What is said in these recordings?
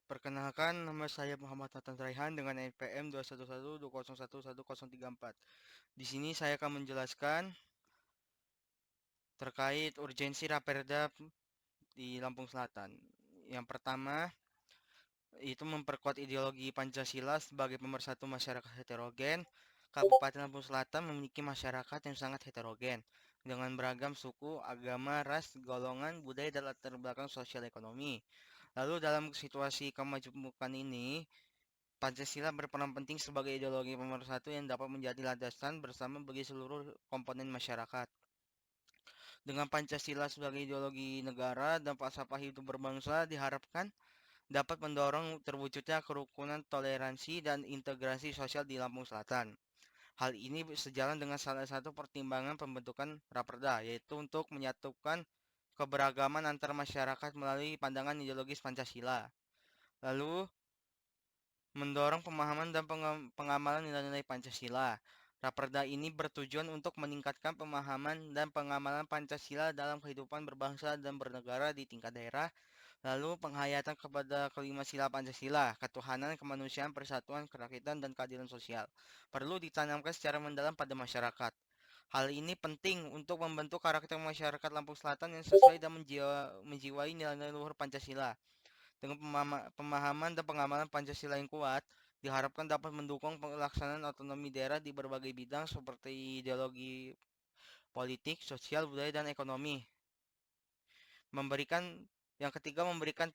Perkenalkan, nama saya Muhammad Nathan Raihan dengan NPM 21120111034. Di sini saya akan menjelaskan terkait urgensi Raperda di Lampung Selatan. Yang pertama, itu memperkuat ideologi Pancasila sebagai pemersatu masyarakat heterogen. Kabupaten Lampung Selatan memiliki masyarakat yang sangat heterogen dengan beragam suku, agama, ras, golongan, budaya, dan latar belakang sosial ekonomi. Lalu dalam situasi kemajemukan ini, Pancasila berperan penting sebagai ideologi pemersatu yang dapat menjadi landasan bersama bagi seluruh komponen masyarakat. Dengan Pancasila sebagai ideologi negara dan falsafah hidup berbangsa diharapkan dapat mendorong terwujudnya kerukunan, toleransi, dan integrasi sosial di Lampung Selatan. Hal ini sejalan dengan salah satu pertimbangan pembentukan Raperda, yaitu untuk menyatukan keberagaman antar masyarakat melalui pandangan ideologis Pancasila. Lalu, mendorong pemahaman dan pengamalan nilai-nilai Pancasila. Raperda ini bertujuan untuk meningkatkan pemahaman dan pengamalan Pancasila dalam kehidupan berbangsa dan bernegara di tingkat daerah. Lalu penghayatan kepada kelima sila Pancasila, ketuhanan, kemanusiaan, persatuan, kerakyatan, dan keadilan sosial perlu ditanamkan secara mendalam pada masyarakat. Hal ini penting untuk membentuk karakter masyarakat Lampung Selatan yang sesuai dan menjiwai nilai-nilai luhur Pancasila. Dengan pemahaman dan pengamalan Pancasila yang kuat, diharapkan dapat mendukung pelaksanaan otonomi daerah di berbagai bidang seperti ideologi politik, sosial, budaya, dan ekonomi. Memberikan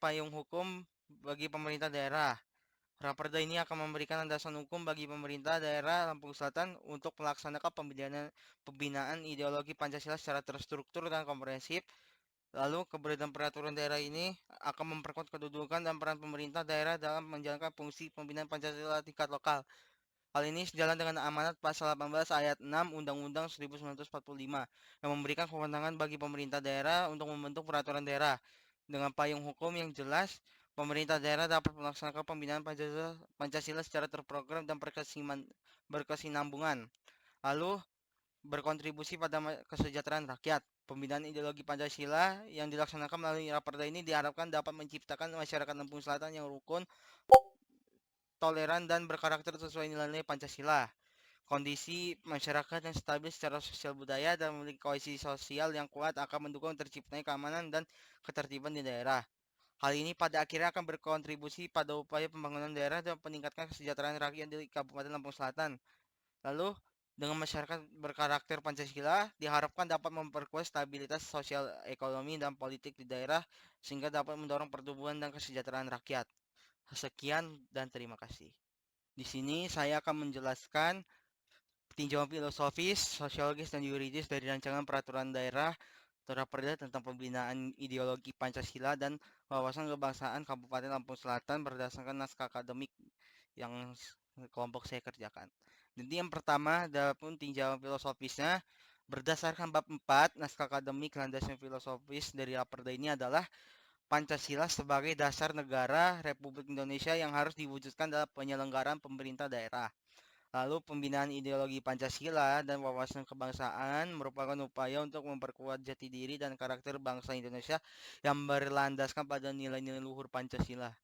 payung hukum bagi pemerintah daerah. Raperda ini akan memberikan landasan hukum bagi pemerintah daerah Lampung Selatan untuk melaksanakan pembinaan ideologi Pancasila secara terstruktur dan komprehensif. Lalu, keberadaan peraturan daerah ini akan memperkuat kedudukan dan peran pemerintah daerah dalam menjalankan fungsi pembinaan Pancasila tingkat lokal. Hal ini sejalan dengan amanat pasal 18 ayat 6 Undang-Undang 1945 yang memberikan kewenangan bagi pemerintah daerah untuk membentuk peraturan daerah. Dengan payung hukum yang jelas, pemerintah daerah dapat melaksanakan pembinaan Pancasila secara terprogram dan berkesinambungan. Lalu, berkontribusi pada kesejahteraan rakyat. Pembinaan ideologi Pancasila yang dilaksanakan melalui raperda ini diharapkan dapat menciptakan masyarakat Lampung Selatan yang rukun, toleran, dan berkarakter sesuai nilai-nilai Pancasila. Kondisi masyarakat yang stabil secara sosial budaya dan memiliki kohesi sosial yang kuat akan mendukung terciptanya keamanan dan ketertiban di daerah. Hal ini pada akhirnya akan berkontribusi pada upaya pembangunan daerah dan meningkatkan kesejahteraan rakyat di Kabupaten Lampung Selatan. Lalu, dengan masyarakat berkarakter Pancasila, diharapkan dapat memperkuat stabilitas sosial, ekonomi, dan politik di daerah sehingga dapat mendorong pertumbuhan dan kesejahteraan rakyat. Sekian dan terima kasih. Di sini saya akan menjelaskan tinjauan filosofis, sosiologis, dan yuridis dari rancangan peraturan daerah Raperda tentang pembinaan ideologi Pancasila dan wawasan kebangsaan Kabupaten Lampung Selatan berdasarkan naskah akademik yang kelompok saya kerjakan. Jadi yang pertama, ada pun tinjauan filosofisnya berdasarkan bab 4 naskah akademik landasan filosofis dari Raperda ini adalah Pancasila sebagai dasar negara Republik Indonesia yang harus diwujudkan dalam penyelenggaraan pemerintah daerah. Lalu pembinaan ideologi Pancasila dan wawasan kebangsaan merupakan upaya untuk memperkuat jati diri dan karakter bangsa Indonesia yang berlandaskan pada nilai-nilai luhur Pancasila.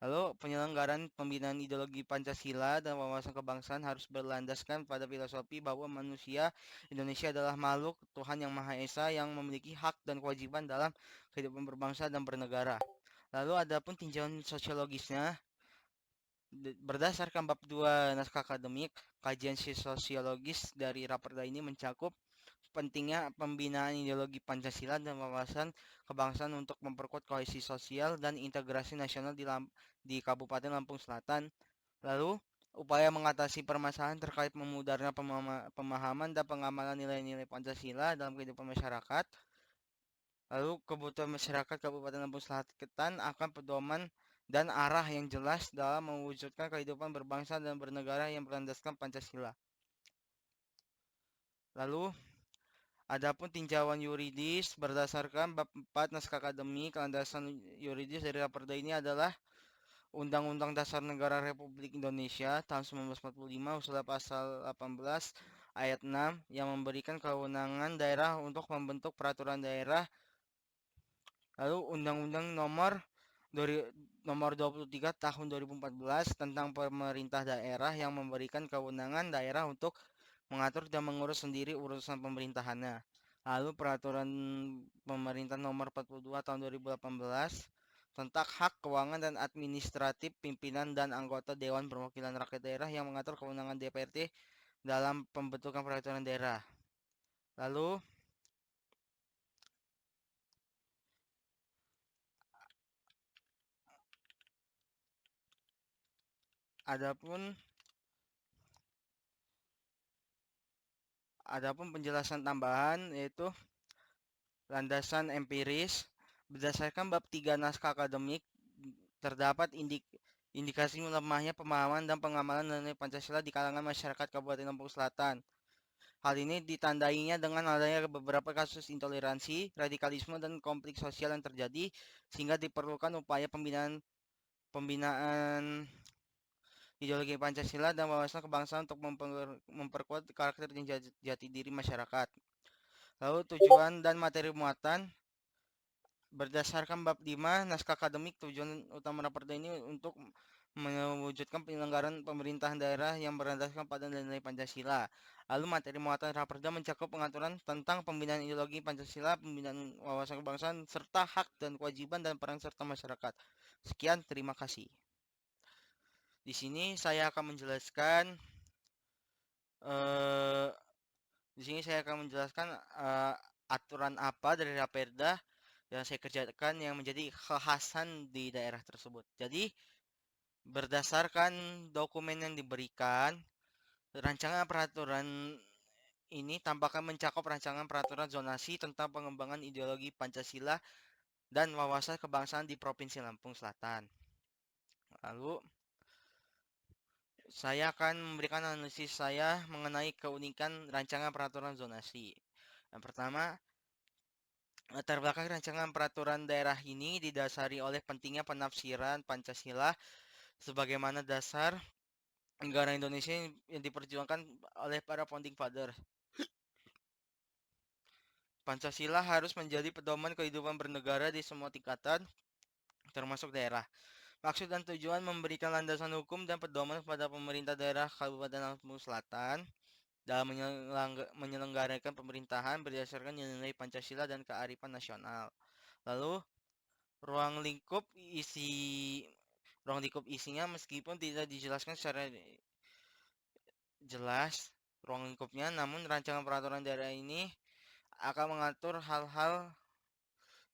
Lalu penyelenggaraan pembinaan ideologi Pancasila dan wawasan kebangsaan harus berlandaskan pada filosofi bahwa manusia Indonesia adalah makhluk Tuhan yang Maha Esa yang memiliki hak dan kewajiban dalam kehidupan berbangsa dan bernegara. Lalu ada pun tinjauan sosiologisnya. Berdasarkan bab 2 naskah akademik, kajian sosiologis dari raperda ini mencakup pentingnya pembinaan ideologi Pancasila dan wawasan kebangsaan untuk memperkuat kohesi sosial dan integrasi nasional di Kabupaten Lampung Selatan. Lalu, upaya mengatasi permasalahan terkait memudarnya pemahaman dan pengamalan nilai-nilai Pancasila dalam kehidupan masyarakat. Lalu kebutuhan masyarakat Kabupaten Lampung Selatan akan pedoman dan arah yang jelas dalam mewujudkan kehidupan berbangsa dan bernegara yang berlandaskan Pancasila. Lalu, adapun tinjauan yuridis berdasarkan bab 4 naskah akademik, landasan yuridis dari raperda ini adalah Undang-Undang Dasar Negara Republik Indonesia tahun 1945 usul pasal 18 ayat 6 yang memberikan kewenangan daerah untuk membentuk peraturan daerah. Lalu Undang-Undang Nomor dari nomor 23 tahun 2014 tentang pemerintah daerah yang memberikan kewenangan daerah untuk mengatur dan mengurus sendiri urusan pemerintahannya. Lalu peraturan pemerintah nomor 42 tahun 2018 tentang hak keuangan dan administratif pimpinan dan anggota Dewan Perwakilan Rakyat Daerah yang mengatur kewenangan DPRD dalam pembentukan peraturan daerah. Lalu adapun adapun penjelasan tambahan yaitu landasan empiris berdasarkan bab 3 naskah akademik terdapat indikasi melemahnya pemahaman dan pengamalan nilai Pancasila di kalangan masyarakat Kabupaten Lampung Selatan. Hal ini ditandainya dengan adanya beberapa kasus intoleransi, radikalisme, dan konflik sosial yang terjadi, sehingga diperlukan upaya pembinaan ideologi Pancasila dan wawasan kebangsaan untuk memperkuat karakter dan jati diri masyarakat. Lalu tujuan dan materi muatan berdasarkan bab 5 naskah akademik tujuan utama raperda ini untuk mewujudkan penyelenggaraan pemerintahan daerah yang berdasarkan pada nilai Pancasila. Lalu materi muatan raperda mencakup pengaturan tentang pembinaan ideologi Pancasila, pembinaan wawasan kebangsaan, serta hak dan kewajiban dan peran serta masyarakat. Sekian, terima kasih. Di sini saya akan menjelaskan eh, di sini saya akan menjelaskan aturan apa dari Raperda yang saya kerjakan yang menjadi kekhasan di daerah tersebut. Jadi, berdasarkan dokumen yang diberikan, rancangan peraturan ini tampaknya mencakup rancangan peraturan zonasi tentang pengembangan ideologi Pancasila dan wawasan kebangsaan di Provinsi Lampung Selatan. Lalu, saya akan memberikan analisis saya mengenai keunikan rancangan peraturan zonasi. Yang pertama, latar belakang rancangan peraturan daerah ini didasari oleh pentingnya penafsiran Pancasila sebagaimana dasar negara Indonesia yang diperjuangkan oleh para founding father. Pancasila harus menjadi pedoman kehidupan bernegara di semua tingkatan, termasuk daerah. Maksud dan tujuan memberikan landasan hukum dan pedoman kepada pemerintah daerah Kabupaten Lampung Selatan dalam menyelenggarakan pemerintahan berdasarkan nilai Pancasila dan kearifan nasional. Lalu, ruang lingkup isi ruang lingkup isinya meskipun tidak dijelaskan secara jelas ruang lingkupnya, namun rancangan peraturan daerah ini akan mengatur hal-hal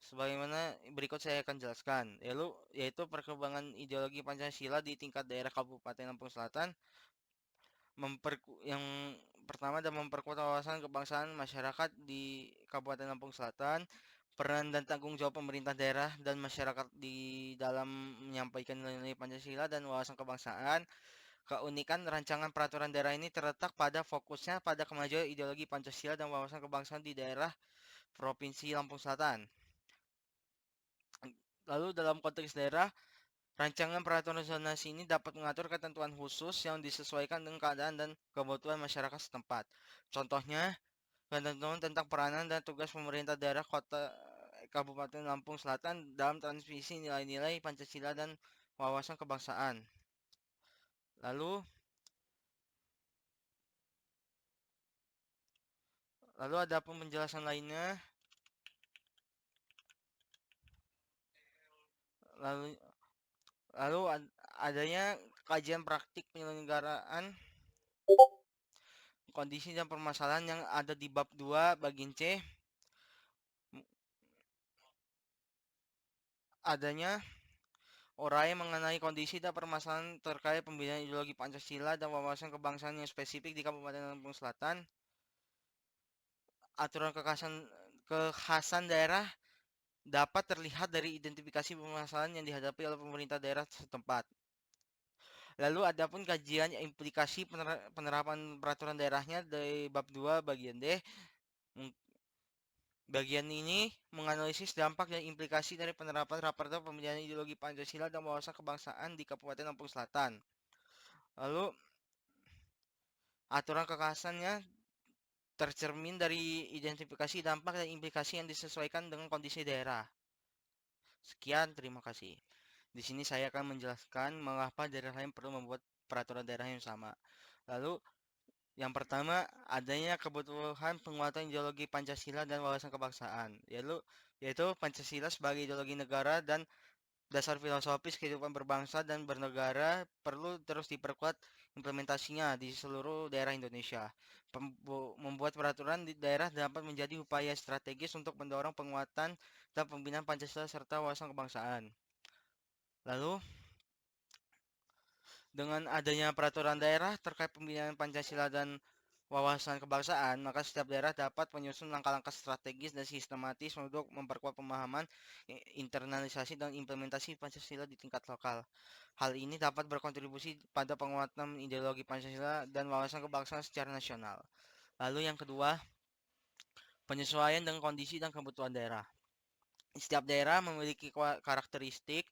sebagaimana berikut saya akan jelaskan, yaitu perkembangan ideologi Pancasila di tingkat daerah Kabupaten Lampung Selatan, yang pertama dan memperkuat wawasan kebangsaan masyarakat di Kabupaten Lampung Selatan, peran dan tanggung jawab pemerintah daerah dan masyarakat di dalam menyampaikan nilai-nilai Pancasila dan wawasan kebangsaan. Keunikan rancangan peraturan daerah ini terletak pada fokusnya pada kemajuan ideologi Pancasila dan wawasan kebangsaan di daerah Provinsi Lampung Selatan. Lalu dalam konteks daerah, rancangan peraturan zonasi ini dapat mengatur ketentuan khusus yang disesuaikan dengan keadaan dan kebutuhan masyarakat setempat. Contohnya, ketentuan tentang peranan dan tugas pemerintah daerah kota Kabupaten Lampung Selatan dalam transmisi nilai-nilai Pancasila dan wawasan kebangsaan. Lalu, ada pun penjelasan lainnya. Lalu lalu adanya kajian praktik penyelenggaraan kondisi dan permasalahan yang ada di bab 2 bagian C. Adanya uraian mengenai kondisi dan permasalahan terkait pembinaan ideologi Pancasila dan wawasan kebangsaan yang spesifik di Kabupaten Lampung Selatan. Aturan kekhasan daerah dapat terlihat dari identifikasi permasalahan yang dihadapi oleh pemerintah daerah setempat. Lalu adapun kajian implikasi penerapan peraturan daerahnya dari bab 2 bagian D. Bagian ini menganalisis dampak dan implikasi dari penerapan Raperda Pembinaan Ideologi Pancasila dan Wawasan Kebangsaan di Kabupaten Lampung Selatan. Lalu aturan kekhasannya tercermin dari identifikasi dampak dan implikasi yang disesuaikan dengan kondisi daerah. Sekian, terima kasih. Di sini saya akan menjelaskan mengapa daerah lain perlu membuat peraturan daerah yang sama. Lalu, yang pertama, adanya kebutuhan penguatan ideologi Pancasila dan wawasan kebangsaan, yaitu Pancasila sebagai ideologi negara dan dasar filosofis kehidupan berbangsa dan bernegara perlu terus diperkuat implementasinya di seluruh daerah Indonesia. Membuat peraturan di daerah dapat menjadi upaya strategis untuk mendorong penguatan dan pembinaan Pancasila serta wawasan kebangsaan. Lalu, dengan adanya peraturan daerah terkait pembinaan Pancasila dan wawasan kebangsaan, maka setiap daerah dapat menyusun langkah-langkah strategis dan sistematis untuk memperkuat pemahaman, internalisasi, dan implementasi Pancasila di tingkat lokal. Hal ini dapat berkontribusi pada penguatan ideologi Pancasila dan wawasan kebangsaan secara nasional. Lalu yang kedua, penyesuaian dengan kondisi dan kebutuhan daerah. Setiap daerah memiliki karakteristik,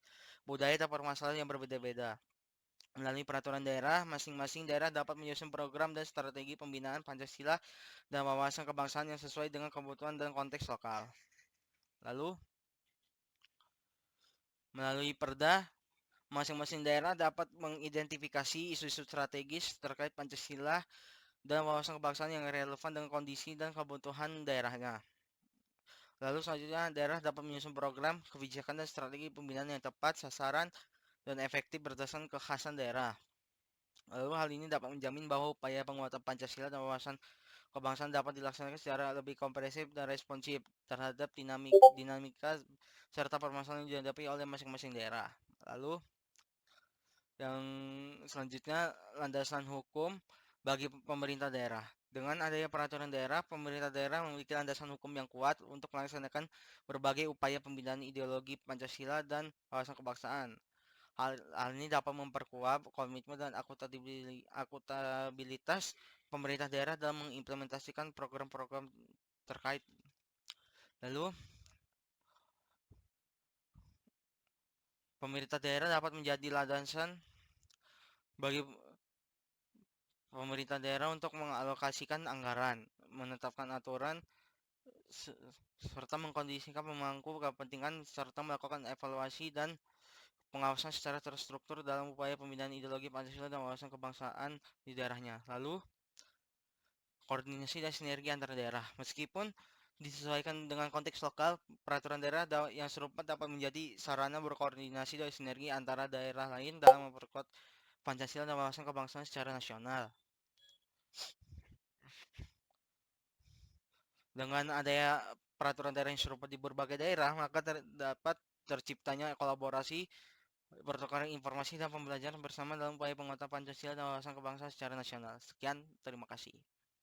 budaya, dan permasalahan yang berbeda-beda. Melalui peraturan daerah, masing-masing daerah dapat menyusun program dan strategi pembinaan Pancasila dan wawasan kebangsaan yang sesuai dengan kebutuhan dan konteks lokal. Lalu, melalui perda, masing-masing daerah dapat mengidentifikasi isu-isu strategis terkait Pancasila dan wawasan kebangsaan yang relevan dengan kondisi dan kebutuhan daerahnya. Lalu selanjutnya, daerah dapat menyusun program, kebijakan, dan strategi pembinaan yang tepat, sasaran, dan efektif berdasarkan kekhasan daerah. Lalu hal ini dapat menjamin bahwa upaya penguatan Pancasila dan wawasan kebangsaan dapat dilaksanakan secara lebih komprehensif dan responsif terhadap dinamika serta permasalahan yang dihadapi oleh masing-masing daerah. Lalu yang selanjutnya, landasan hukum bagi pemerintah daerah. Dengan adanya peraturan daerah, pemerintah daerah memiliki landasan hukum yang kuat untuk melaksanakan berbagai upaya pembinaan ideologi Pancasila dan wawasan kebangsaan. Hal ini dapat memperkuat komitmen dan akuntabilitas pemerintah daerah dalam mengimplementasikan program-program terkait. Lalu, pemerintah daerah dapat menjadi landasan bagi pemerintah daerah untuk mengalokasikan anggaran, menetapkan aturan, serta mengkondisikan pemangku kepentingan serta melakukan evaluasi dan pengawasan secara terstruktur dalam upaya pembinaan ideologi Pancasila dan wawasan kebangsaan di daerahnya. Lalu, koordinasi dan sinergi antar daerah. Meskipun disesuaikan dengan konteks lokal, peraturan daerah yang serupa dapat menjadi sarana berkoordinasi dan sinergi antara daerah lain dalam memperkuat Pancasila dan wawasan kebangsaan secara nasional. Dengan adanya peraturan daerah yang serupa di berbagai daerah, maka dapat terciptanya kolaborasi, pertukaran informasi, dan pembelajaran bersama dalam upaya penguatan Pancasila dan wawasan kebangsaan secara nasional. Sekian, terima kasih.